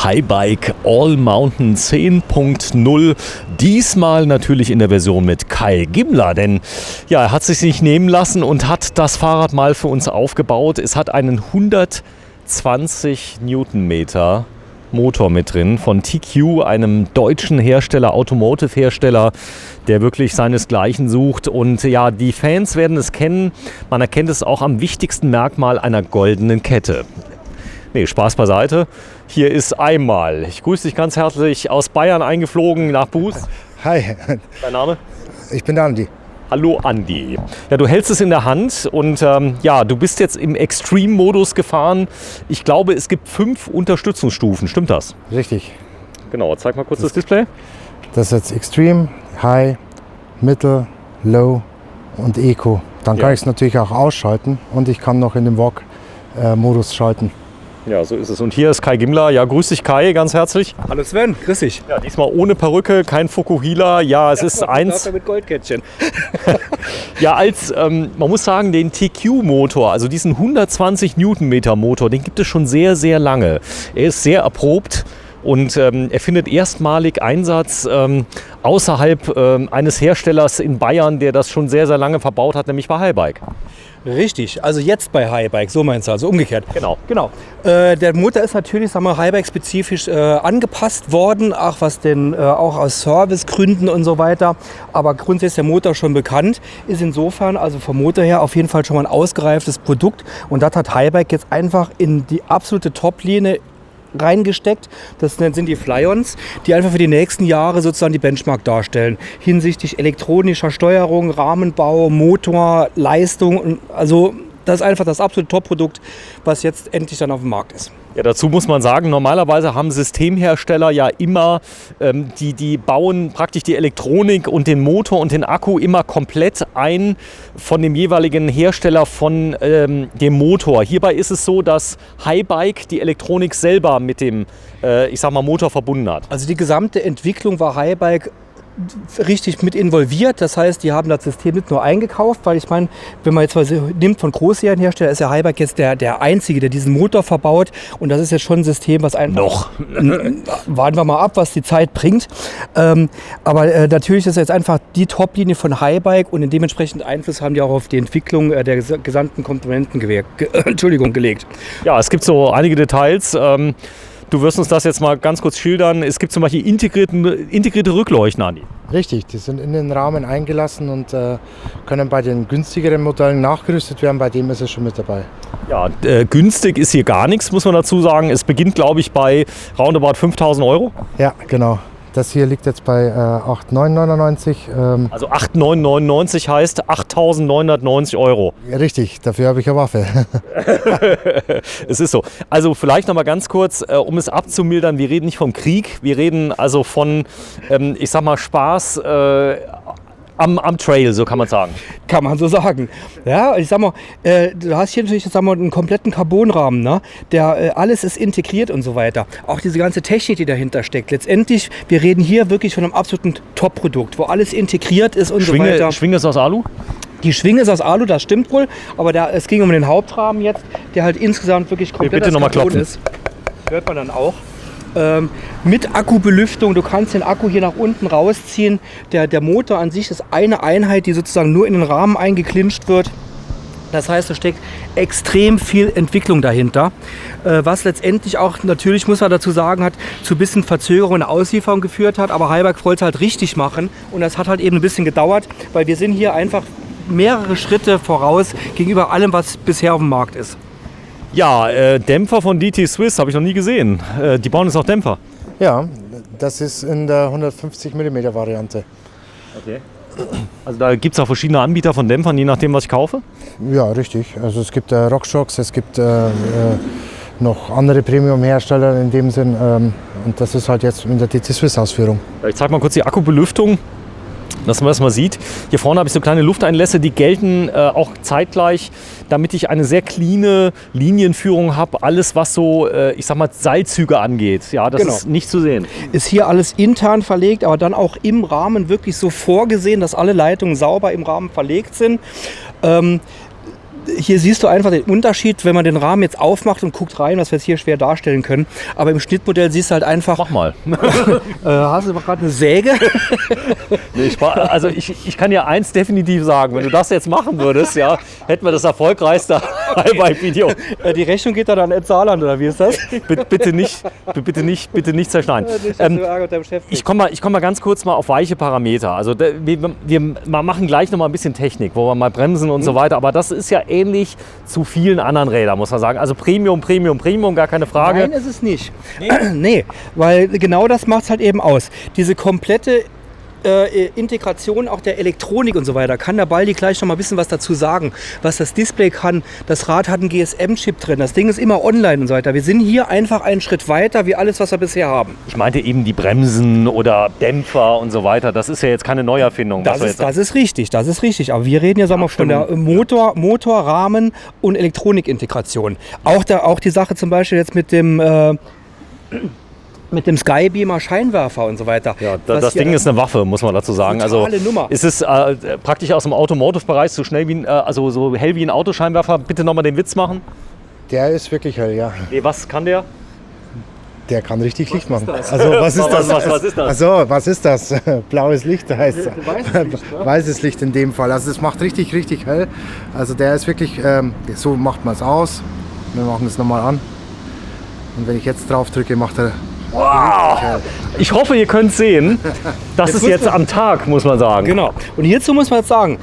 Highbike All Mountain 10.0. Diesmal natürlich in der Version mit Kai Gimmler, denn ja, er hat es sich nicht nehmen lassen und hat das Fahrrad mal für uns aufgebaut. Es hat einen 120 Newtonmeter Motor mit drin von TQ, einem deutschen Hersteller, Automotive-Hersteller, der wirklich seinesgleichen sucht. Und ja, die Fans werden es kennen. Man erkennt es auch am wichtigsten Merkmal einer goldenen Kette. Nee, Spaß beiseite. Hier ist einmal. Ich grüße dich ganz herzlich aus Bayern eingeflogen nach Buß. Hi. Dein Name? Ich bin der Andi. Hallo Andi. Ja, du hältst es in der Hand und ja, du bist jetzt im Extreme-Modus gefahren. Ich glaube, es gibt 5 Unterstützungsstufen. Stimmt das? Richtig. Genau, zeig mal kurz das Display. Das ist jetzt Extreme, High, Mittel, Low und Eco. Dann kann ich es natürlich auch ausschalten und ich kann noch in den Walk-Modus schalten. Ja, so ist es. Und hier ist Kai Gimmler. Ja, grüß dich Kai, ganz herzlich. Hallo Sven, grüß dich. Ja, diesmal ohne Perücke, kein Fukuhila. Ja, es ist eins. Mit Goldkettchen. Ja, man muss sagen, den TQ-Motor, also diesen 120 Newtonmeter Motor, den gibt es schon sehr, sehr lange. Er ist sehr erprobt. Und er findet erstmalig Einsatz außerhalb eines Herstellers in Bayern, der das schon sehr, sehr lange verbaut hat, nämlich bei Highbike. Richtig, also jetzt bei Highbike, so meinst du, also umgekehrt. Genau. Der Motor ist natürlich, sagen wir, Highbike-spezifisch angepasst worden, auch aus Servicegründen und so weiter. Aber grundsätzlich ist der Motor schon bekannt, ist insofern also vom Motor her auf jeden Fall schon mal ein ausgereiftes Produkt. Und das hat Highbike jetzt einfach in die absolute Top-Linie reingesteckt. Das sind die Fly-Ons, die einfach für die nächsten Jahre sozusagen die Benchmark darstellen. Hinsichtlich elektronischer Steuerung, Rahmenbau, Motor, Leistung. Also das ist einfach das absolute Top-Produkt, was jetzt endlich dann auf dem Markt ist. Ja, dazu muss man sagen, normalerweise haben Systemhersteller ja immer, die bauen praktisch die Elektronik und den Motor und den Akku immer komplett ein von dem jeweiligen Hersteller von dem Motor. Hierbei ist es so, dass Highbike die Elektronik selber mit dem, Motor verbunden hat. Also die gesamte Entwicklung war Highbike richtig mit involviert. Das heißt, die haben das System nicht nur eingekauft, weil ich meine, wenn man jetzt was nimmt von Großserienherstellern, ist ja Highbike jetzt der Einzige, der diesen Motor verbaut. Und das ist jetzt schon ein System, was einfach... Noch. Warten wir mal ab, was die Zeit bringt. Aber natürlich ist jetzt einfach die Top-Linie von Highbike und dementsprechend Einfluss haben die auch auf die Entwicklung der gesamten Komponenten gelegt. Ja, es gibt so einige Details. Du wirst uns das jetzt mal ganz kurz schildern. Es gibt zum Beispiel integrierte Rückleuchten, Andi. Richtig, die sind in den Rahmen eingelassen und können bei den günstigeren Modellen nachgerüstet werden. Bei dem ist es schon mit dabei. Ja, günstig ist hier gar nichts, muss man dazu sagen. Es beginnt, glaube ich, bei roundabout 5.000 Euro. Ja, genau. Das hier liegt jetzt bei 8.999. Also 8.999 heißt 8.990 Euro. Richtig, dafür habe ich eine Waffe. Es ist so. Also vielleicht noch mal ganz kurz, um es abzumildern, wir reden nicht vom Krieg, wir reden also von, Spaß am Trail, so kann man sagen. Kann man so sagen. Ja, ich sag mal, du hast hier natürlich einen kompletten Carbonrahmen, ne? Alles ist integriert und so weiter. Auch diese ganze Technik, die dahinter steckt. Letztendlich, wir reden hier wirklich von einem absoluten Top-Produkt, wo alles integriert ist und so weiter. Schwinge ist aus Alu? Die Schwinge ist aus Alu, das stimmt wohl. Aber es ging um den Hauptrahmen jetzt, der halt insgesamt wirklich komplett aus Carbon ist. Hört man dann auch. Mit Akkubelüftung, du kannst den Akku hier nach unten rausziehen. Der Motor an sich ist eine Einheit, die sozusagen nur in den Rahmen eingeklincht wird. Das heißt, da steckt extrem viel Entwicklung dahinter, was letztendlich auch natürlich, muss man dazu sagen, hat zu ein bisschen Verzögerung in der Auslieferung geführt hat. Aber Highbike wollte es halt richtig machen und das hat halt eben ein bisschen gedauert, weil wir sind hier einfach mehrere Schritte voraus gegenüber allem, was bisher auf dem Markt ist. Ja, Dämpfer von DT Swiss habe ich noch nie gesehen. Die bauen jetzt noch Dämpfer. Ja, das ist in der 150 mm Variante. Okay. Also da gibt es auch verschiedene Anbieter von Dämpfern, je nachdem, was ich kaufe? Ja, richtig. Also es gibt RockShox, es gibt noch andere Premium-Hersteller in dem Sinn. Und das ist halt jetzt in der DT Swiss Ausführung. Ich zeige mal kurz die Akkubelüftung, dass man das mal sieht. Hier vorne habe ich so kleine Lufteinlässe, die gelten auch zeitgleich, damit ich eine sehr cleane Linienführung habe. Alles, was so, Seilzüge angeht. Ja, das ist nicht zu sehen. Ist hier alles intern verlegt, aber dann auch im Rahmen wirklich so vorgesehen, dass alle Leitungen sauber im Rahmen verlegt sind. hier siehst du einfach den Unterschied, wenn man den Rahmen jetzt aufmacht und guckt rein, was wir jetzt hier schwer darstellen können. Aber im Schnittmodell siehst du halt einfach... Mach mal. Hast du gerade eine Säge? Nee, also ich kann dir eins definitiv sagen, wenn du das jetzt machen würdest, ja, hätten wir das erfolgreichste Highbike-Video. Die Rechnung geht dann an Ed Saarland, oder wie ist das? Bitte nicht zerschneiden. Ich komme mal ganz kurz mal auf weiche Parameter. Also wir machen gleich noch mal ein bisschen Technik, wo wir mal bremsen und so weiter. Aber das ist ja ähnlich zu vielen anderen Rädern, muss man sagen. Also Premium, gar keine Frage. Nein, ist es nicht. Nee, weil genau das macht es halt eben aus. Diese komplette Integration auch der Elektronik und so weiter. Kann der Baldi gleich noch mal ein bisschen was dazu sagen, was das Display kann. Das Rad hat einen GSM-Chip drin. Das Ding ist immer online und so weiter. Wir sind hier einfach einen Schritt weiter, wie alles, was wir bisher haben. Ich meinte eben die Bremsen oder Dämpfer und so weiter. Das ist ja jetzt keine Neuerfindung. Das ist richtig. Aber wir reden ja, sagen wir, von der Motor, Rahmen und Elektronikintegration. Auch die Sache zum Beispiel jetzt mit dem Skybeamer Scheinwerfer und so weiter. Ja, das Ding ist eine Waffe, muss man dazu sagen. Also Nummer. Ist es praktisch aus dem Automotive-Bereich so schnell wie so hell wie ein Autoscheinwerfer? Bitte nochmal den Witz machen. Der ist wirklich hell, ja. Nee, was kann der? Der kann richtig Licht machen. Also was ist das? Was ist das? Also was ist das? Blaues Licht heißt es. Weißes Licht in dem Fall. Also das macht richtig hell. Also der ist wirklich, so macht man es aus. Wir machen es nochmal an. Und wenn ich jetzt drauf drücke, macht er... Wow! Ich hoffe, ihr könnt sehen. Das ist jetzt am Tag, muss man sagen. Genau. Und hierzu muss man jetzt sagen,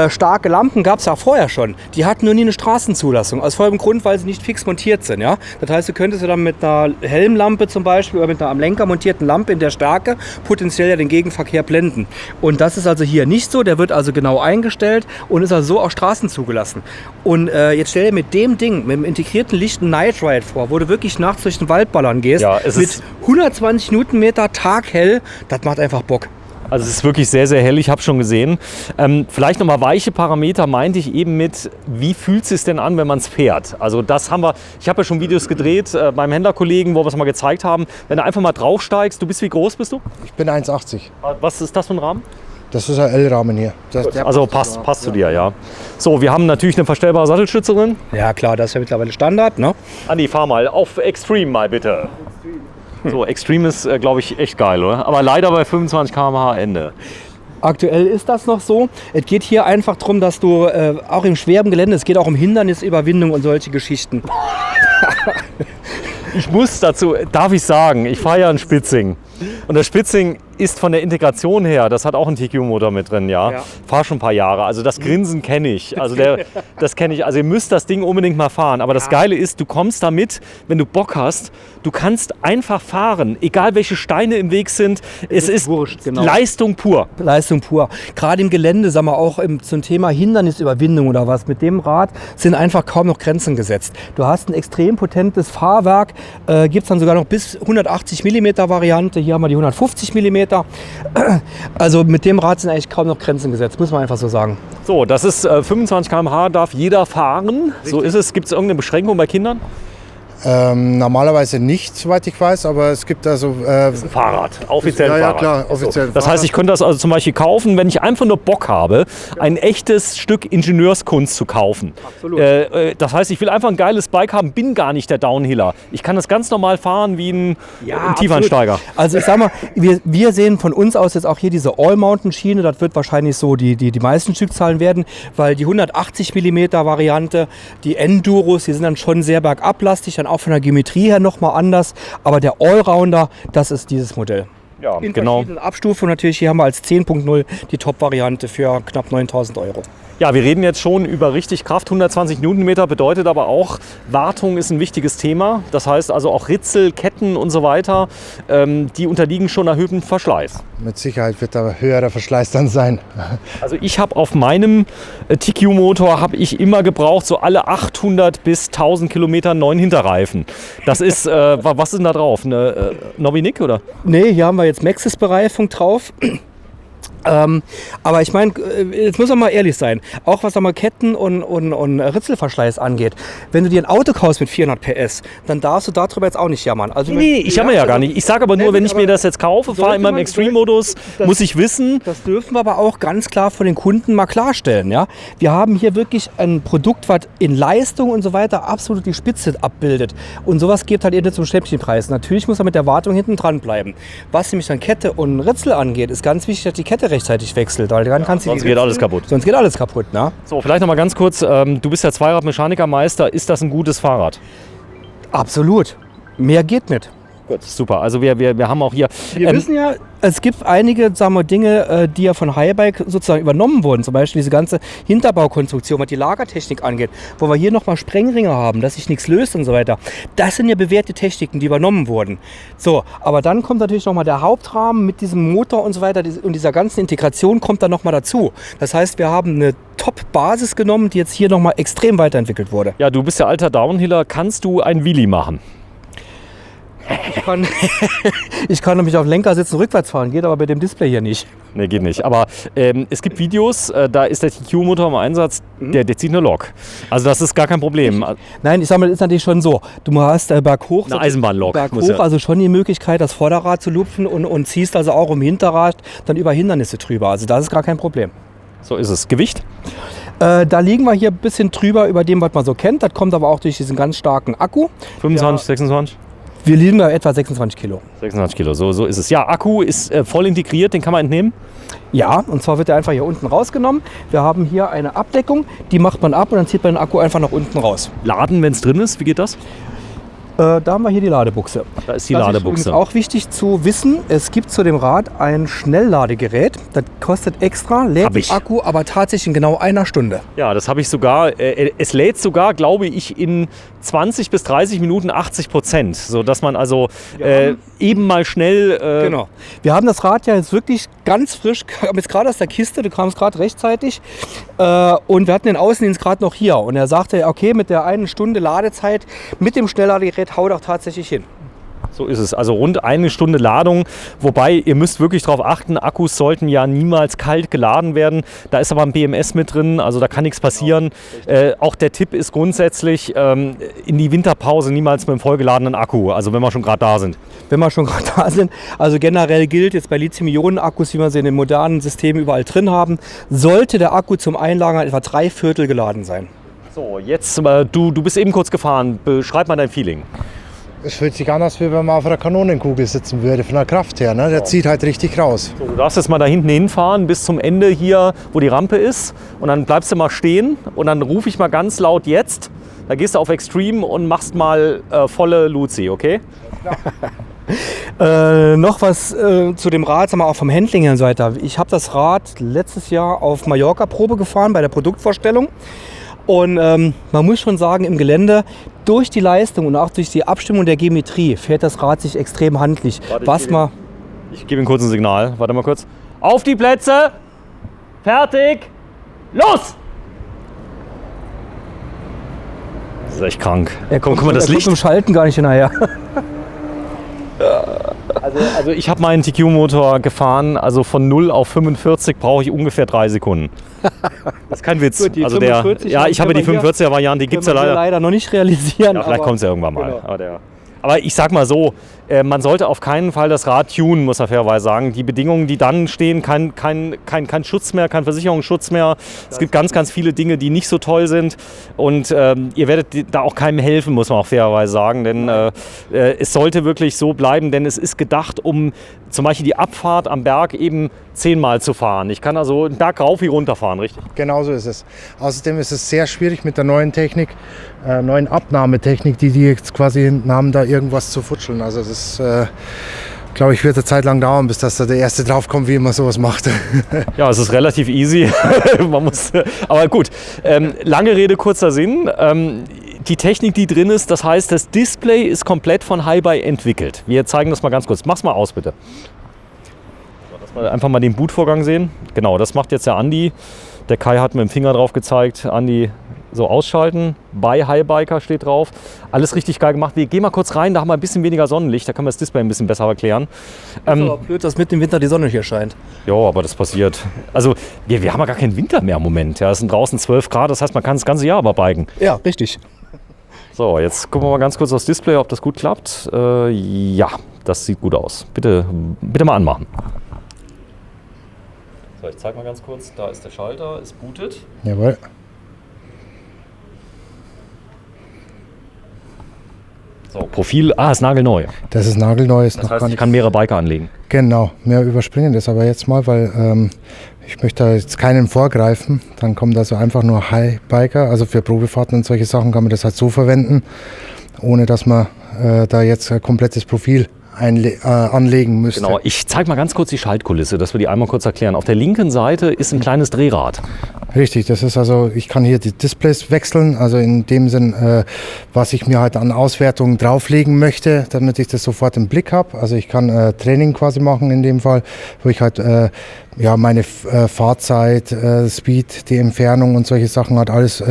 starke Lampen gab es ja vorher schon. Die hatten nur nie eine Straßenzulassung. Aus folgendem Grund, weil sie nicht fix montiert sind. Ja? Das heißt, du könntest dann mit einer Helmlampe zum Beispiel oder mit einer am Lenker montierten Lampe in der Stärke potenziell ja den Gegenverkehr blenden. Und das ist also hier nicht so. Der wird also genau eingestellt und ist also so auch straßenzugelassen. Und jetzt stell dir mit dem Ding, mit dem integrierten Licht ein Night Ride vor, wo du wirklich nachts durch den Wald ballern gehst, ja, mit 120 Newtonmeter taghell, das macht einfach Bock. Also es ist wirklich sehr hell, ich habe schon gesehen. Vielleicht nochmal weiche Parameter meinte ich eben mit, wie fühlt es sich denn an, wenn man es fährt? Also das haben wir, ich habe ja schon Videos gedreht beim Händlerkollegen, wo wir es mal gezeigt haben. Wenn du einfach mal draufsteigst, wie groß bist du? Ich bin 1,80. Was ist das für ein Rahmen? Das ist ein L-Rahmen hier. Also passt zu dir, ja. So, wir haben natürlich eine verstellbare Sattelstütze drin. Ja klar, das ist ja mittlerweile Standard, ne? Andi, fahr mal auf Extreme mal bitte. So, Extreme ist, glaube ich, echt geil, oder? Aber leider bei 25 km/h Ende. Aktuell ist das noch so. Es geht hier einfach darum, dass du auch im schweren Gelände, es geht auch um Hindernisüberwindung und solche Geschichten. Ich muss dazu, darf ich sagen, ich fahre ja ein Spitzing. Und das Spitzing ist von der Integration her, das hat auch einen TQ-Motor mit drin, ja. Fahr schon ein paar Jahre. Also das Grinsen kenne ich. Also das kenne ich. Also ihr müsst das Ding unbedingt mal fahren. Aber das Geile ist, du kommst damit, wenn du Bock hast, du kannst einfach fahren, egal welche Steine im Weg sind. Es ist wurscht, genau. Leistung pur. Leistung pur. Gerade im Gelände, sagen wir auch zum Thema Hindernisüberwindung oder was, mit dem Rad sind einfach kaum noch Grenzen gesetzt. Du hast ein extrem potentes Fahrwerk, gibt es dann sogar noch bis 180 mm Variante. Hier haben wir die 150 mm. Also mit dem Rad sind eigentlich kaum noch Grenzen gesetzt, muss man einfach so sagen. So, das ist 25 km/h, darf jeder fahren. Richtig. So ist es. Gibt es irgendeine Beschränkung bei Kindern? Normalerweise nicht, soweit ich weiß, aber es gibt also... das ist ein Fahrrad, offiziell Fahrrad. Ja, klar, offiziell. Das heißt, ich könnte das also zum Beispiel kaufen, wenn ich einfach nur Bock habe, ein echtes Stück Ingenieurskunst zu kaufen. Absolut. Das heißt, ich will einfach ein geiles Bike haben, bin gar nicht der Downhiller. Ich kann das ganz normal fahren wie ein Tiefeinsteiger. Absolut. Also ich sag mal, wir sehen von uns aus jetzt auch hier diese All-Mountain-Schiene, das wird wahrscheinlich so die meisten Stückzahlen werden, weil die 180 mm Variante, die Enduros, die sind dann schon sehr bergablastig, dann auch von der Geometrie her nochmal anders, aber der Allrounder, das ist dieses Modell. Ja, in genau. verschiedenen Abstufungen natürlich. Hier haben wir als 10.0 die Top-Variante für knapp 9.000 €. Ja, wir reden jetzt schon über richtig Kraft. 120 Newtonmeter bedeutet aber auch, Wartung ist ein wichtiges Thema. Das heißt also auch Ritzel, Ketten und so weiter, die unterliegen schon erhöhtem Verschleiß. Mit Sicherheit wird da höherer Verschleiß dann sein. Also ich habe auf meinem TQ-Motor habe ich immer gebraucht, so alle 800 bis 1000 Kilometer einen neuen Hinterreifen. Das ist, was ist denn da drauf? Eine Novinic oder? Nee, hier haben wir jetzt Maxxis-Bereifung drauf. Aber ich meine, jetzt muss man mal ehrlich sein, auch was einmal Ketten und Ritzelverschleiß angeht. Wenn du dir ein Auto kaufst mit 400 PS, dann darfst du darüber jetzt auch nicht jammern. Also Nee, ich jammer ja gar nicht. Ich sage aber nur, wenn ich mir das jetzt kaufe, fahre in meinem Extreme-Modus, muss ich wissen. Das dürfen wir aber auch ganz klar von den Kunden mal klarstellen. Ja? Wir haben hier wirklich ein Produkt, was in Leistung und so weiter absolut die Spitze abbildet. Und sowas geht halt eben zum Schnäppchenpreis. Natürlich muss er mit der Wartung hinten dran bleiben. Was nämlich dann Kette und Ritzel angeht, ist ganz wichtig, dass die Kette rechtzeitig wechselt, weil dann kannst du Sonst geht alles kaputt. Sonst geht alles kaputt, ne? So, vielleicht noch mal ganz kurz, du bist ja Zweiradmechanikermeister, ist das ein gutes Fahrrad? Absolut. Mehr geht nicht. Gut, super. Also wir haben auch hier... Wir wissen ja, es gibt einige, sagen wir, Dinge, die ja von Highbike sozusagen übernommen wurden. Zum Beispiel diese ganze Hinterbaukonstruktion, was die Lagertechnik angeht, wo wir hier nochmal Sprengringe haben, dass sich nichts löst und so weiter. Das sind ja bewährte Techniken, die übernommen wurden. So, aber dann kommt natürlich nochmal der Hauptrahmen mit diesem Motor und so weiter und dieser ganzen Integration kommt dann nochmal dazu. Das heißt, wir haben eine Top-Basis genommen, die jetzt hier nochmal extrem weiterentwickelt wurde. Ja, du bist ja alter Downhiller. Kannst du ein Wheelie machen? Ich kann nämlich auf dem Lenker sitzen, rückwärts fahren, geht aber bei dem Display hier nicht. Nee, geht nicht. Aber es gibt Videos, da ist der TQ-Motor im Einsatz, der zieht eine Lok. Also das ist gar kein Problem. Nein, ich sag mal, das ist natürlich schon so. Du hast berghoch, eine Eisenbahnlok. Berghoch, also schon die Möglichkeit, das Vorderrad zu lupfen und ziehst also auch im Hinterrad dann über Hindernisse drüber. Also das ist gar kein Problem. So ist es. Gewicht? Da liegen wir hier ein bisschen drüber über dem, was man so kennt. Das kommt aber auch durch diesen ganz starken Akku. 25, ja. 26? Wir liegen bei etwa 26 Kilo. 26 Kilo, so ist es. Ja, Akku ist voll integriert, den kann man entnehmen? Ja, und zwar wird er einfach hier unten rausgenommen. Wir haben hier eine Abdeckung, die macht man ab und dann zieht man den Akku einfach nach unten raus. Laden, wenn es drin ist, wie geht das? Da haben wir hier die Ladebuchse. Da ist die Ladebuchse. Ist auch wichtig zu wissen, es gibt zu dem Rad ein Schnellladegerät. Das kostet extra, lädt den Akku aber tatsächlich in genau einer Stunde. Ja, das habe ich sogar. Es lädt sogar, glaube ich, in 20 bis 30 Minuten 80%. Sodass man also eben mal schnell... Genau. Wir haben das Rad ja jetzt wirklich ganz frisch, kam jetzt gerade aus der Kiste, du kamst gerade rechtzeitig. Und wir hatten den Außendienst gerade noch hier. Und er sagte, okay, mit der einen Stunde Ladezeit mit dem Schnellladegerät haut auch tatsächlich hin. So ist es. Also rund eine Stunde Ladung. Wobei, ihr müsst wirklich darauf achten, Akkus sollten ja niemals kalt geladen werden. Da ist aber ein BMS mit drin, also da kann nichts passieren. Auch der Tipp ist grundsätzlich, in die Winterpause niemals mit einem vollgeladenen Akku. Also wenn wir schon gerade da sind. Wenn wir schon gerade da sind. Also generell gilt jetzt bei Lithium-Ionen-Akkus, wie wir sie in den modernen Systemen überall drin haben, sollte der Akku zum Einlagern etwa 3/4 geladen sein. So, jetzt, du bist eben kurz gefahren. Beschreib mal dein Feeling. Es fühlt sich an, als wenn man auf einer Kanonenkugel sitzen würde, von der Kraft her. Ne? Der zieht halt richtig raus. So, du darfst jetzt mal da hinten hinfahren bis zum Ende hier, wo die Rampe ist. Und dann bleibst du mal stehen und dann rufe ich mal ganz laut jetzt. Da gehst du auf Extreme und machst mal volle Luzi, okay? Noch was zu dem Rad, sagen wir auch vom Handling und so weiter. Ich habe das Rad letztes Jahr auf Mallorca Probe gefahren bei der Produktvorstellung. Und man muss schon sagen, im Gelände, durch die Leistung und auch durch die Abstimmung der Geometrie fährt das Rad sich extrem handlich. Warte, ich gebe ihm kurz ein Signal. Warte mal kurz. Auf die Plätze! Fertig! Los! Das ist echt krank. Guck mal, das Licht. Kommt im Schalten gar nicht hinterher. Also ich habe meinen TQ-Motor gefahren, also von 0 auf 45 brauche ich ungefähr 3 Sekunden. Das ist kein Witz. Gut, also ich habe die 45er-Variante, die gibt es ja leider noch nicht realisieren. Ja, vielleicht kommt es ja irgendwann mal. Genau. Aber ich sag mal so, man sollte auf keinen Fall das Rad tunen, muss man fairerweise sagen. Die Bedingungen, die dann stehen, kein Schutz mehr, kein Versicherungsschutz mehr. Es gibt ganz, ganz viele Dinge, die nicht so toll sind. Und ihr werdet da auch keinem helfen, muss man auch fairerweise sagen. Denn es sollte wirklich so bleiben, denn es ist gedacht, um zum Beispiel die Abfahrt am Berg eben 10-mal zu fahren. Ich kann also einen Berg rauf wie runter fahren, richtig? Genau so ist es. Außerdem ist es sehr schwierig mit der neuen Technik, neuen Abnahmetechnik, die jetzt quasi hinten haben, da irgendwas zu futscheln. Also das, glaube ich, wird eine Zeit lang dauern, bis dass da der Erste draufkommt, wie man sowas macht. Ja, es ist relativ easy. Aber gut, lange Rede, kurzer Sinn. Die Technik, die drin ist, das heißt, das Display ist komplett von Highbike entwickelt. Wir zeigen das mal ganz kurz. Mach's mal aus, bitte. Dass wir einfach mal den Bootvorgang sehen. Genau, das macht jetzt der Andi. Der Kai hat mit dem Finger drauf gezeigt. Andi, So, ausschalten, bei Highbiker steht drauf. Alles richtig geil gemacht. Wir gehen mal kurz rein, da haben wir ein bisschen weniger Sonnenlicht, da können wir das Display ein bisschen besser erklären. Ist aber blöd, dass mitten im Winter die Sonne hier scheint. Ja, aber das passiert. Also, wir haben ja gar keinen Winter mehr im Moment. Ja, es sind draußen 12 Grad, das heißt, man kann das ganze Jahr aber biken. Ja, richtig. So, jetzt gucken wir mal ganz kurz aufs Display, ob das gut klappt. Ja, das sieht gut aus. Bitte mal anmachen. So, ich zeige mal ganz kurz. Da ist der Schalter, es bootet. Jawohl. So, Profil, ist nagelneu. Das ist nagelneu. Das heißt, ich kann mehrere Biker anlegen. Genau, wir überspringen das aber jetzt mal, weil ich möchte da jetzt keinen vorgreifen. Dann kommt also einfach nur Highbiker. Also für Probefahrten und solche Sachen kann man das halt so verwenden, ohne dass man da jetzt ein komplettes Profil anlegen müsste. Genau, ich zeige mal ganz kurz die Schaltkulisse, dass wir die einmal kurz erklären. Auf der linken Seite ist ein kleines Drehrad. Richtig, das ist also, ich kann hier die Displays wechseln, also in dem Sinn, was ich mir halt an Auswertungen drauflegen möchte, damit ich das sofort im Blick habe. Also ich kann Training quasi machen in dem Fall, wo ich halt meine Fahrzeit, Speed, die Entfernung und solche Sachen halt alles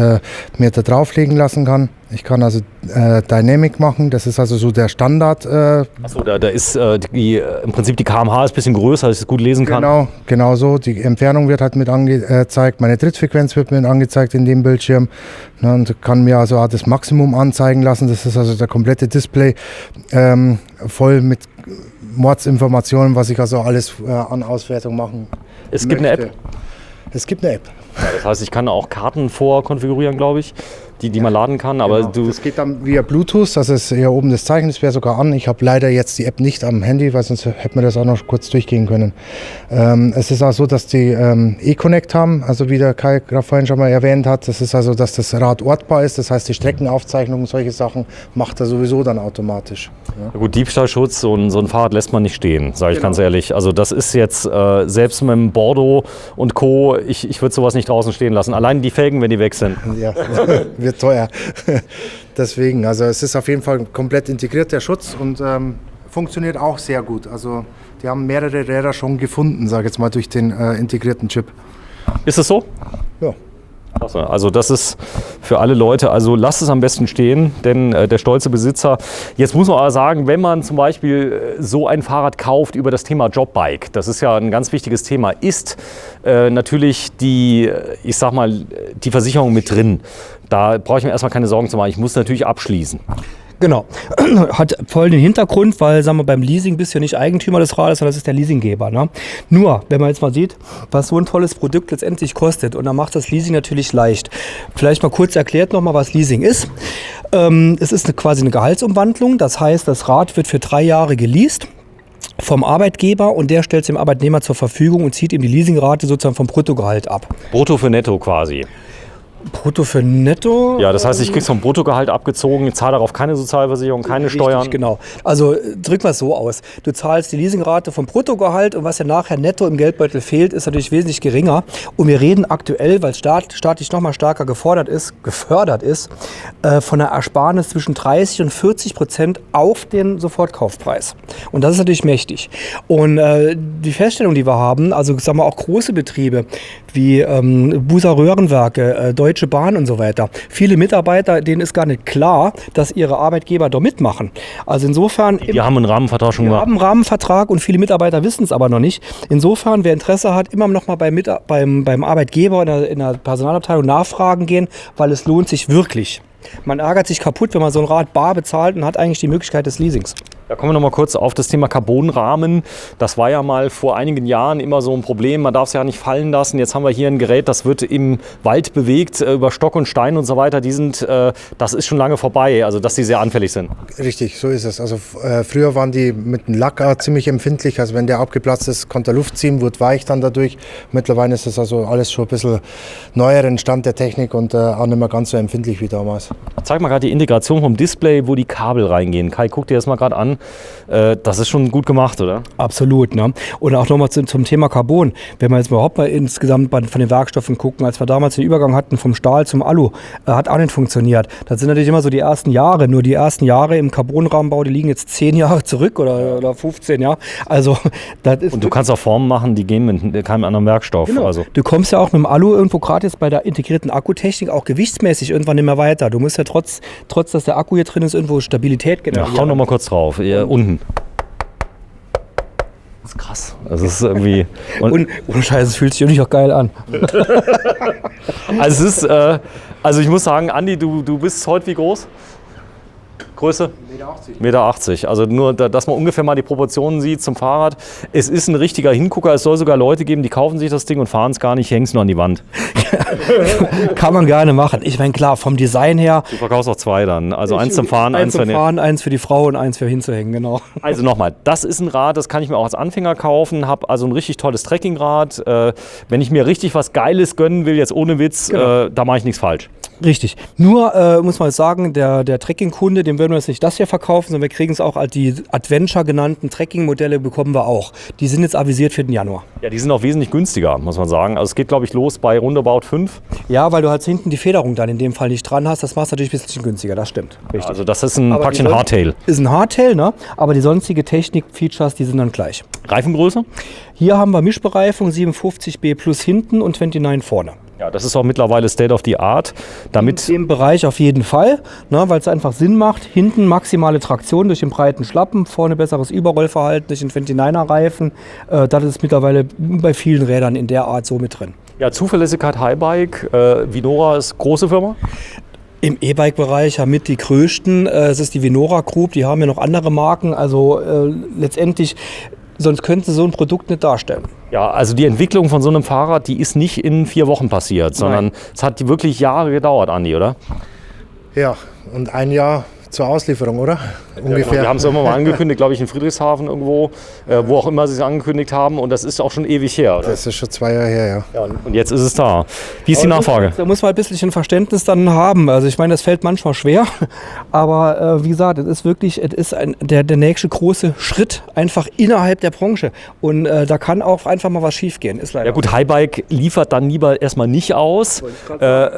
mir da drauflegen lassen kann. Ich kann also Dynamic machen, das ist also so der Standard. Achso, da ist im Prinzip die kmh ist ein bisschen größer, dass ich es gut lesen kann. Genau so. Die Entfernung wird halt mit angezeigt, meine Trittfrequenz wird mit angezeigt in dem Bildschirm. Und kann mir also auch das Maximum anzeigen lassen. Das ist also der komplette Display voll mit Mordsinformationen, was ich also alles an Auswertung machen Es gibt eine App? Es gibt eine App. Ja, das heißt, ich kann auch Karten vorkonfigurieren, glaube ich, die man laden kann. Aber genau. Das geht dann via Bluetooth, das ist hier oben das Zeichen, das wäre sogar an. Ich habe leider jetzt die App nicht am Handy, weil sonst hätten wir das auch noch kurz durchgehen können. Es ist auch so, dass die E-Connect haben, also wie der Kai gerade vorhin schon mal erwähnt hat. Das ist also, dass das Rad ortbar ist, das heißt die Streckenaufzeichnung, solche Sachen macht er sowieso dann automatisch. Ja. Gut, Diebstahlschutz, so ein Fahrrad lässt man nicht stehen, sage ich ganz ehrlich. Also das ist jetzt, selbst mit dem Bordeaux und Co., ich würde sowas nicht draußen stehen lassen. Allein die Felgen, wenn die weg sind. Ja, wird teuer. Deswegen, also es ist auf jeden Fall komplett integriert, der Schutz, und funktioniert auch sehr gut. Also die haben mehrere Räder schon gefunden, sage ich jetzt mal, durch den integrierten Chip. Ist es so? Ja. Also das ist für alle Leute, also lasst es am besten stehen, denn der stolze Besitzer, jetzt muss man aber sagen, wenn man zum Beispiel so ein Fahrrad kauft über das Thema Jobbike, das ist ja ein ganz wichtiges Thema, ist natürlich die Versicherung mit drin. Da brauche ich mir erstmal keine Sorgen zu machen, ich muss natürlich abschließen. Genau. Hat voll den Hintergrund, weil, sagen wir, beim Leasing bist du ja nicht Eigentümer des Rades, sondern das ist der Leasinggeber. Ne? Nur, wenn man jetzt mal sieht, was so ein tolles Produkt letztendlich kostet, und dann macht das Leasing natürlich leicht. Vielleicht mal kurz erklärt nochmal, was Leasing ist. Es ist quasi eine Gehaltsumwandlung, das heißt, das Rad wird für 3 Jahre geleast vom Arbeitgeber, und der stellt es dem Arbeitnehmer zur Verfügung und zieht ihm die Leasingrate sozusagen vom Bruttogehalt ab. Brutto für Netto quasi. Brutto für Netto? Ja, das heißt, ich kriege vom Bruttogehalt abgezogen, zahle darauf keine Sozialversicherung, keine Richtig, Steuern. Genau. Also drücken wir es so aus. Du zahlst die Leasingrate vom Bruttogehalt, und was ja nachher netto im Geldbeutel fehlt, ist natürlich wesentlich geringer. Und wir reden aktuell, weil staatlich noch mal stärker gefördert ist, von einer Ersparnis zwischen 30 und 40% auf den Sofortkaufpreis. Und das ist natürlich mächtig. Und die Feststellung, die wir haben, also sagen wir auch große Betriebe wie Buser Röhrenwerke, Deutsche Bahn und so weiter. Viele Mitarbeiter, denen ist gar nicht klar, dass ihre Arbeitgeber da mitmachen. Also insofern... Die haben einen Rahmenvertrag schon gemacht. Wir haben einen Rahmenvertrag, und viele Mitarbeiter wissen es aber noch nicht. Insofern, wer Interesse hat, immer noch mal beim Arbeitgeber in der Personalabteilung nachfragen gehen, weil es lohnt sich wirklich. Man ärgert sich kaputt, wenn man so ein Rad bar bezahlt und hat eigentlich die Möglichkeit des Leasings. Da kommen wir noch mal kurz auf das Thema Carbonrahmen. Das war ja mal vor einigen Jahren immer so ein Problem. Man darf es ja nicht fallen lassen. Jetzt haben wir hier ein Gerät, das wird im Wald bewegt, über Stock und Stein und so weiter. Das ist schon lange vorbei, also dass die sehr anfällig sind. Richtig, so ist es. Also früher waren die mit dem Lack ziemlich empfindlich. Also wenn der abgeplatzt ist, konnte er Luft ziehen, wurde weich dann dadurch. Mittlerweile ist das also alles schon ein bisschen neueren Stand der Technik und auch nicht mehr ganz so empfindlich wie damals. Zeig mal gerade die Integration vom Display, wo die Kabel reingehen. Kai, guck dir das mal gerade an. Das ist schon gut gemacht, oder? Absolut. Ne? Und auch nochmal zum Thema Carbon. Wenn wir jetzt überhaupt mal insgesamt von den Werkstoffen gucken, als wir damals den Übergang hatten vom Stahl zum Alu, hat auch nicht funktioniert. Das sind natürlich immer so die ersten Jahre. Nur die ersten Jahre im Carbonrahmenbau, die liegen jetzt 10 Jahre zurück oder 15 Jahre. Also, das ist. Und du kannst auch Formen machen, die gehen mit keinem anderen Werkstoff. Genau. Also. Du kommst ja auch mit dem Alu irgendwo gerade jetzt bei der integrierten Akkutechnik auch gewichtsmäßig irgendwann nicht mehr weiter. Du musst ja trotz dass der Akku hier drin ist, irgendwo Stabilität generieren. Ja, hau noch mal kurz drauf. Unten. Das ist krass. Das ist irgendwie. Und ohne Scheiße, es fühlt sich irgendwie auch geil an. Also es ist, also ich muss sagen, Andi, du bist heute wie groß? Größe? 1,80 Meter. Also nur, dass man ungefähr mal die Proportionen sieht zum Fahrrad. Es ist ein richtiger Hingucker. Es soll sogar Leute geben, die kaufen sich das Ding und fahren es gar nicht, hängen es nur an die Wand. Kann man gerne machen. Ich meine, klar, vom Design her. Du verkaufst auch 2 dann. Also eins zum Fahren, eins zum Fahren, eins für die Frau und eins für hinzuhängen, genau. Also nochmal, das ist ein Rad, das kann ich mir auch als Anfänger kaufen. Habe also ein richtig tolles Trekkingrad. Wenn ich mir richtig was Geiles gönnen will, jetzt ohne Witz, genau. Da mache ich nichts falsch. Richtig. Nur muss man jetzt sagen, der Trekking-Kunde, dem würden wir jetzt nicht das hier verkaufen, sondern wir kriegen es auch als die Adventure genannten Trekking-Modelle bekommen wir auch. Die sind jetzt avisiert für den Januar. Ja, die sind auch wesentlich günstiger, muss man sagen. Also es geht, glaube ich, los bei roundabout 5. Ja, weil du halt hinten die Federung dann in dem Fall nicht dran hast. Das macht es natürlich ein bisschen günstiger, das stimmt. Richtig. Also das ist praktisch ein Hardtail. Ist ein Hardtail, ne? Aber die sonstige Technik-Features, die sind dann gleich. Reifengröße? Hier haben wir Mischbereifung 57B plus hinten und 29 vorne. Ja, das ist auch mittlerweile State of the Art. Damit in dem Bereich auf jeden Fall, ne, weil es einfach Sinn macht. Hinten maximale Traktion durch den breiten Schlappen, vorne besseres Überrollverhalten durch den 29er-Reifen. Das ist mittlerweile bei vielen Rädern in der Art so mit drin. Ja, Zuverlässigkeit Highbike. Vinora ist große Firma. Im E-Bike-Bereich haben mit die größten. Es ist die Vinora Group, die haben ja noch andere Marken. Also letztendlich, sonst könnten sie so ein Produkt nicht darstellen. Ja, also die Entwicklung von so einem Fahrrad, die ist nicht in 4 Wochen passiert, sondern es hat wirklich Jahre gedauert, Andi, oder? Ja, und ein Jahr zur Auslieferung, oder? Ungefähr. Ja, genau. Wir haben es irgendwann mal angekündigt, glaube ich, in Friedrichshafen irgendwo, wo auch immer sie es angekündigt haben. Und das ist auch schon ewig her, oder? Das ist schon 2 Jahre her, ja. Und jetzt ist es da. Wie ist die Nachfrage? Da muss man ein bisschen Verständnis dann haben. Also ich meine, das fällt manchmal schwer. Aber wie gesagt, es ist wirklich, der nächste große Schritt einfach innerhalb der Branche. Und da kann auch einfach mal was schief gehen. Ist leider. Ja gut, Highbike liefert dann lieber erstmal nicht aus,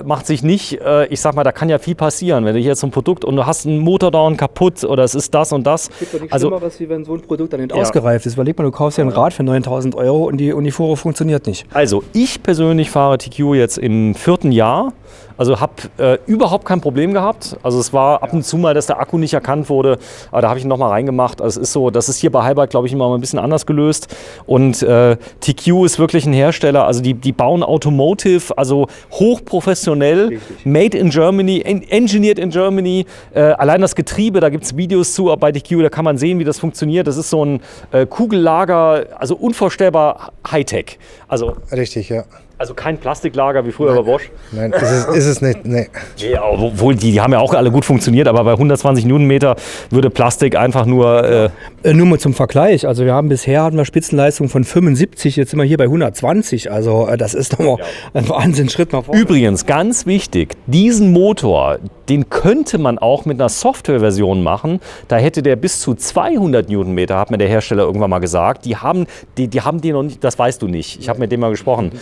macht sich nicht, ich sag mal, da kann ja viel passieren. Wenn du hier jetzt so ein Produkt und du hast einen Motor dauernd kaputt oder es ist das und das. Es gibt doch nichts Schlimmeres, wie wenn so ein Produkt dann nicht ausgereift ist. Überleg mal, du kaufst ja ein Rad für 9.000 € und die Fuhre funktioniert nicht. Also ich persönlich fahre TQ jetzt im 4. Jahr. Also habe überhaupt kein Problem gehabt. Also es war ab und zu mal, dass der Akku nicht erkannt wurde, aber da habe ich ihn nochmal reingemacht. Also es ist so, das ist hier bei Highbike, glaube ich, immer mal ein bisschen anders gelöst. Und TQ ist wirklich ein Hersteller, also die bauen Automotive, also hochprofessionell, richtig. Made in Germany, engineered in Germany. Allein das Getriebe, da gibt es Videos zu bei TQ, da kann man sehen, wie das funktioniert. Das ist so ein Kugellager, also unvorstellbar Hightech. Also, richtig, ja. Also kein Plastiklager wie früher bei Bosch? Nein, ist es nicht. Nee. Ja, obwohl die haben ja auch alle gut funktioniert, aber bei 120 Newtonmeter würde Plastik einfach nur... Nur mal zum Vergleich, also hatten wir Spitzenleistung von 75, jetzt sind wir hier bei 120, also das ist doch mal ein Wahnsinnsschritt nach vorne. Übrigens, ganz wichtig, diesen Motor, den könnte man auch mit einer Softwareversion machen, da hätte der bis zu 200 Newtonmeter, hat mir der Hersteller irgendwann mal gesagt, die haben die noch nicht, das weißt du nicht, ich habe mit dem mal gesprochen.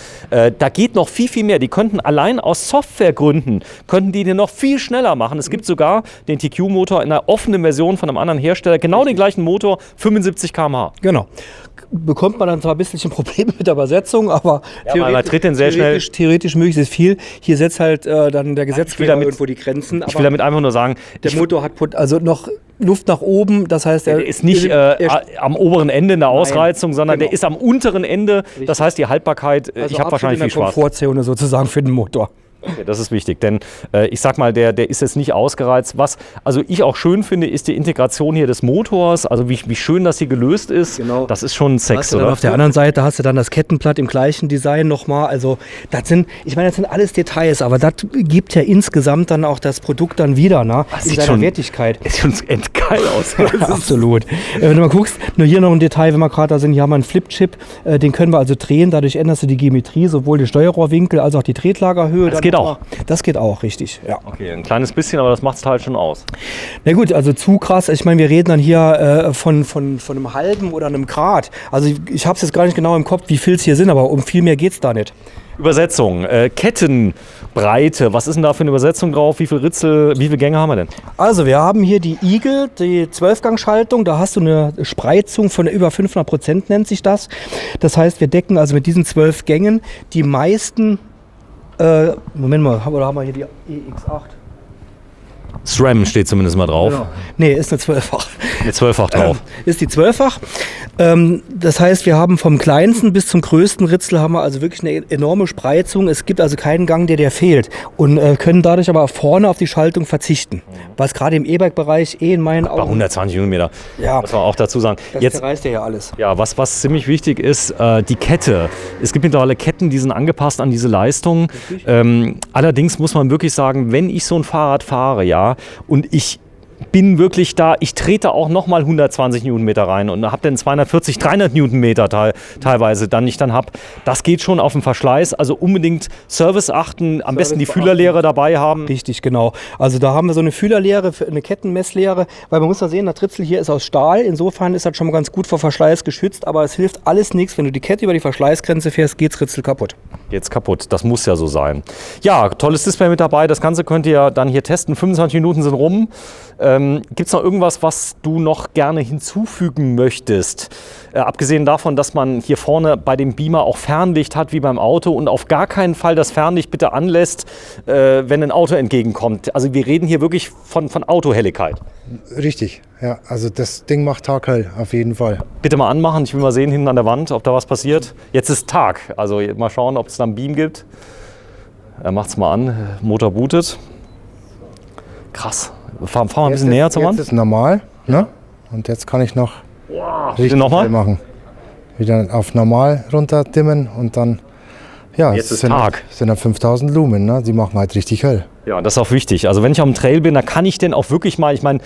Da geht noch viel, viel mehr. Die könnten allein aus Softwaregründen, könnten die den noch viel schneller machen. Es gibt sogar den TQ-Motor in einer offenen Version von einem anderen Hersteller, genau den gleichen Motor, 75 km/h. Genau. Bekommt man dann zwar ein bisschen Probleme mit der Übersetzung, aber man tritt den sehr schnell. Theoretisch möglich ist viel. Hier setzt halt dann der Gesetzgeber irgendwo die Grenzen. Ich will damit einfach nur sagen, der Motor hat also noch Luft nach oben, das heißt, er ist nicht am oberen Ende in der Ausreizung, sondern der ist am unteren Ende. Richtig. Das heißt, die Haltbarkeit, ich habe wahrscheinlich viel Spaß. Komfortzone sozusagen für den Motor. Okay, das ist wichtig, denn ich sag mal, der ist jetzt nicht ausgereizt. Was also ich auch schön finde, ist die Integration hier des Motors, also wie schön das hier gelöst ist. Genau. Das ist schon Sex, oder? Auf der anderen Seite hast du dann das Kettenblatt im gleichen Design nochmal. Also das sind alles Details, aber das gibt ja insgesamt dann auch das Produkt dann wieder, ne? Das sieht schon Wertigkeit. Sieht schon endgeil aus. Absolut. Wenn du mal guckst, nur hier noch ein Detail, wenn wir gerade da sind, hier haben wir einen Flipchip, den können wir also drehen, dadurch änderst du die Geometrie, sowohl den Steuerrohrwinkel als auch die Tretlagerhöhe. Das geht geht auch. Das geht auch, richtig, ja. Okay, ein kleines bisschen, aber das macht es halt schon aus. Na gut, also zu krass. Ich meine, wir reden dann hier von einem halben oder einem Grad. Also ich habe es jetzt gar nicht genau im Kopf, wie viel es hier sind, aber um viel mehr geht es da nicht. Übersetzung, Kettenbreite, was ist denn da für eine Übersetzung drauf? Wie viele Ritzel, wie viele Gänge haben wir denn? Also wir haben hier die Eagle, die 12-Gang-Schaltung. Da hast du eine Spreizung von über 500%, nennt sich das. Das heißt, wir decken also mit diesen 12 Gängen die meisten... Moment mal, oder haben wir hier die EX8? SRAM steht zumindest mal drauf. Genau. Nee, ist eine 12-fach. Eine 12-fach drauf. Ist die 12-fach. Das heißt, wir haben vom kleinsten bis zum größten Ritzel haben wir also wirklich eine enorme Spreizung. Es gibt also keinen Gang, der fehlt. Und können dadurch aber vorne auf die Schaltung verzichten. Was gerade im E-Bike-Bereich in meinen Augen... Bei 120 Newtonmeter, ja, muss man auch dazu sagen. Das Jetzt zerreißt ja alles. Ja, was ziemlich wichtig ist, die Kette. Es gibt mittlerweile Ketten, die sind angepasst an diese Leistung. Allerdings muss man wirklich sagen, wenn ich so ein Fahrrad fahre, ja, und ich bin wirklich da, ich trete auch nochmal 120 Newtonmeter rein und habe dann 240, 300 Newtonmeter teilweise dann nicht dann habe. Das geht schon auf den Verschleiß, also unbedingt Service achten, am besten die Fühlerlehre dabei haben. Richtig, genau. Also da haben wir so eine Fühlerlehre, eine Kettenmesslehre, weil man muss ja sehen, das Ritzel hier ist aus Stahl, insofern ist das schon mal ganz gut vor Verschleiß geschützt, aber es hilft alles nichts, wenn du die Kette über die Verschleißgrenze fährst, geht's Ritzel kaputt. Geht's kaputt, das muss ja so sein. Ja, tolles Display mit dabei, das Ganze könnt ihr dann hier testen, 25 Minuten sind rum. Gibt es noch irgendwas, was du noch gerne hinzufügen möchtest? Abgesehen davon, dass man hier vorne bei dem Beamer auch Fernlicht hat wie beim Auto und auf gar keinen Fall das Fernlicht bitte anlässt, wenn ein Auto entgegenkommt. Also wir reden hier wirklich von Autohelligkeit. Richtig, ja. Also das Ding macht taghell, auf jeden Fall. Bitte mal anmachen, ich will mal sehen hinten an der Wand, ob da was passiert. Jetzt ist Tag, also mal schauen, ob es da einen Beam gibt. Er macht es mal an, Motor bootet. Krass. Fahren wir ein bisschen näher zur Wand. Jetzt ist normal, ne? Und jetzt kann ich noch richtig hell machen. Wieder auf normal runter dimmen und dann, ja, jetzt ist sind Tag. Sind dann 5000 Lumen, ne? Die machen halt richtig hell. Ja, das ist auch wichtig. Also wenn ich auf dem Trail bin, da kann ich denn auch wirklich mal, ich meine,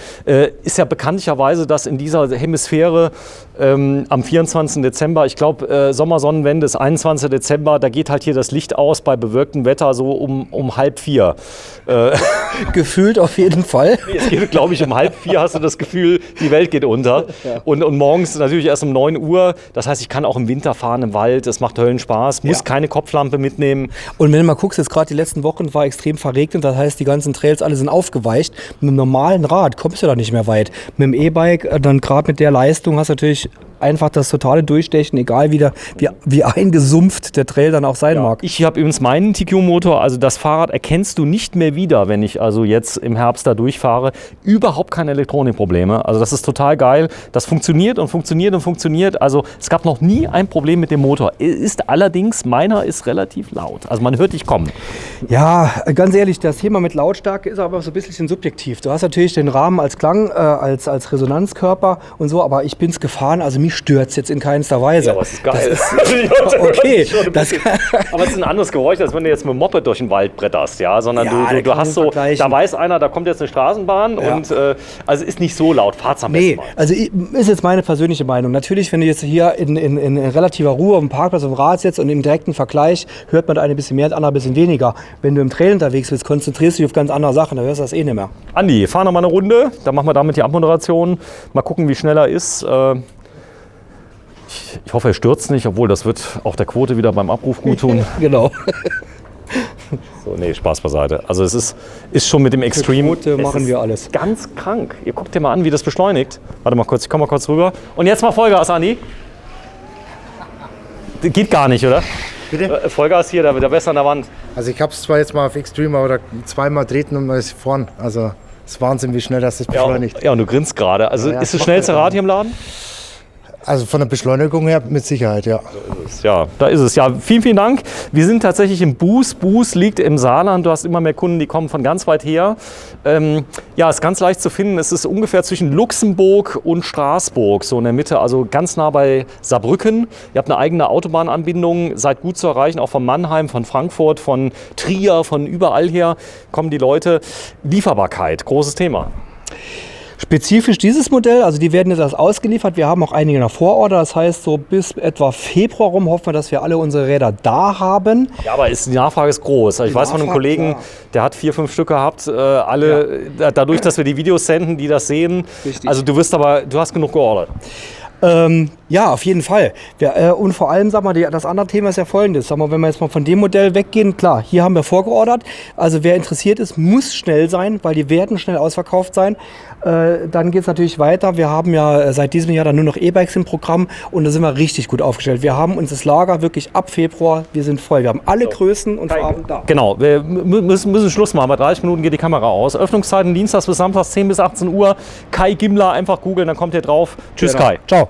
ist ja bekanntlicherweise, dass in dieser Hemisphäre am 24. Dezember, ich glaube Sommersonnenwende ist 21. Dezember, da geht halt hier das Licht aus bei bewölktem Wetter so um 3:30. Gefühlt auf jeden Fall. Es geht, glaube ich, um 3:30 hast du das Gefühl, die Welt geht unter. Ja. Und morgens natürlich erst um 9 Uhr. Das heißt, ich kann auch im Winter fahren im Wald, es macht Höllenspaß, muss keine Kopflampe mitnehmen. Und wenn du mal guckst, jetzt gerade die letzten Wochen war extrem verregnet, das heißt, die ganzen Trails alle sind aufgeweicht. Mit einem normalen Rad kommst du da nicht mehr weit. Mit dem E-Bike, dann gerade mit der Leistung, hast du natürlich einfach das totale Durchstechen, egal wie eingesumpft der Trail dann auch sein mag. Ich habe übrigens meinen TQ-Motor, also das Fahrrad erkennst du nicht mehr wieder, wenn ich also jetzt im Herbst da durchfahre. Überhaupt keine Elektronikprobleme. Also das ist total geil. Das funktioniert und funktioniert und funktioniert. Also es gab noch nie ein Problem mit dem Motor. Ist allerdings, meiner ist relativ laut. Also man hört dich kommen. Ja, ganz ehrlich, das Thema mit Lautstärke ist aber so ein bisschen subjektiv. Du hast natürlich den Rahmen als Klang, als Resonanzkörper und so, aber ich bin es gefahren, also mich stört es jetzt in keinster Weise. Ja, aber es ist geil. Okay. Aber es ist ein anderes Geräusch, als wenn du jetzt mit dem Moped durch den Wald bretterst, ja, sondern du hast so, da weiß einer, da kommt jetzt eine Straßenbahn und also ist nicht so laut, fahrt's am besten mal. Also ist jetzt meine persönliche Meinung. Natürlich, wenn du jetzt hier in relativer Ruhe auf dem Parkplatz auf dem Rad sitzt und im direkten Vergleich hört man da ein bisschen mehr, das andere ein bisschen weniger. Wenn du im Trail unterwegs bist, konzentrierst du dich auf ganz andere Sachen, da hörst du das eh nicht mehr. Andi, fahr noch mal eine Runde, dann machen wir damit die Abmoderation. Mal gucken, wie schnell er ist. Ich hoffe, er stürzt nicht, obwohl das wird auch der Quote wieder beim Abruf gut tun. Genau. So, nee, Spaß beiseite. Also es ist schon mit dem Extreme. Quote machen wir alles. Ganz krank. Ihr guckt dir mal an, wie das beschleunigt. Warte mal kurz, ich komme mal kurz rüber. Und jetzt mal Vollgas, Andi. Geht gar nicht, oder? Bitte? Vollgas hier, da besser an der Wand. Also ich habe es zwar jetzt mal auf Extreme oder zweimal treten und mal ist vorn. Also es ist Wahnsinn, wie schnell das beschleunigt. Ja, und du grinst gerade. Also ist das schnellste Rad hier im Laden? Also von der Beschleunigung her mit Sicherheit, ja. Ja, da ist es. Ja, vielen, vielen Dank. Wir sind tatsächlich im Buß. Buß liegt im Saarland. Du hast immer mehr Kunden, die kommen von ganz weit her. Ja, ist ganz leicht zu finden. Es ist ungefähr zwischen Luxemburg und Straßburg, so in der Mitte, also ganz nah bei Saarbrücken. Ihr habt eine eigene Autobahnanbindung, seid gut zu erreichen, auch von Mannheim, von Frankfurt, von Trier, von überall her kommen die Leute. Lieferbarkeit, großes Thema. Spezifisch dieses Modell, also die werden jetzt erst ausgeliefert. Wir haben auch einige nach Vororder. Das heißt, so bis etwa Februar rum hoffen wir, dass wir alle unsere Räder da haben. Ja, aber die Nachfrage ist groß. Ich weiß von einem Kollegen, der hat 4, 5 Stück gehabt. Dadurch, dass wir die Videos senden, die das sehen. Richtig. Also du hast genug geordert. Ja, auf jeden Fall. Und vor allem, sag mal, das andere Thema ist ja folgendes. Sag mal, wenn wir jetzt mal von dem Modell weggehen, klar, hier haben wir vorgeordert. Also wer interessiert ist, muss schnell sein, weil die werden schnell ausverkauft sein. Dann geht es natürlich weiter. Wir haben ja seit diesem Jahr dann nur noch E-Bikes im Programm und da sind wir richtig gut aufgestellt. Wir haben uns das Lager wirklich ab Februar, wir sind voll. Wir haben alle Größen und Farben da. Genau, wir müssen Schluss machen. Bei 30 Minuten geht die Kamera aus. Öffnungszeiten Dienstags bis Samstags 10 bis 18 Uhr. Kai Gimmler, einfach googeln, dann kommt ihr drauf. Tschüss, Genau. Kai. Ciao.